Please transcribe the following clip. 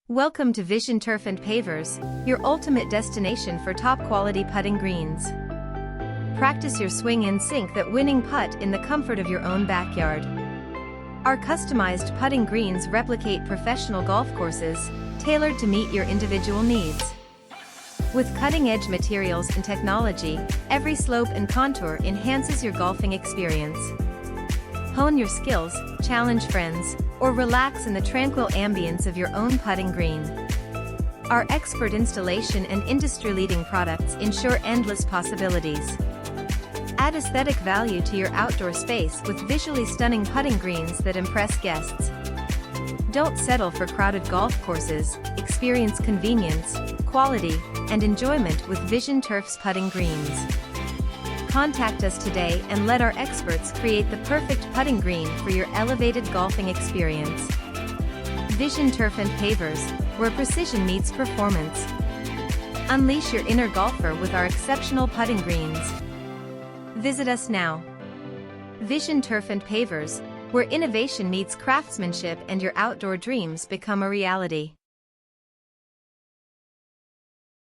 Welcome to Vision Turf and Pavers, your ultimate destination for top-quality putting greens. Practice your swing and sink that winning putt in the comfort of your own backyard. Our customized putting greens replicate professional golf courses, tailored to meet your individual needs. With cutting-edge materials and technology, every slope and contour enhances your golfing experience. Hone your skills, challenge friends, or relax in the tranquil ambience of your own putting green. Our expert installation and industry-leading products ensure endless possibilities. Add aesthetic value to your outdoor space with visually stunning putting greens that impress guests. Don't settle for crowded golf courses, experience convenience, quality, and enjoyment with Vision Turf's putting greens. Contact us today and let our experts create the perfect putting green for your elevated golfing experience. Vision Turf and Pavers, where precision meets performance. Unleash your inner golfer with our exceptional putting greens. Visit us now. Vision Turf and Pavers, where innovation meets craftsmanship and your outdoor dreams become a reality.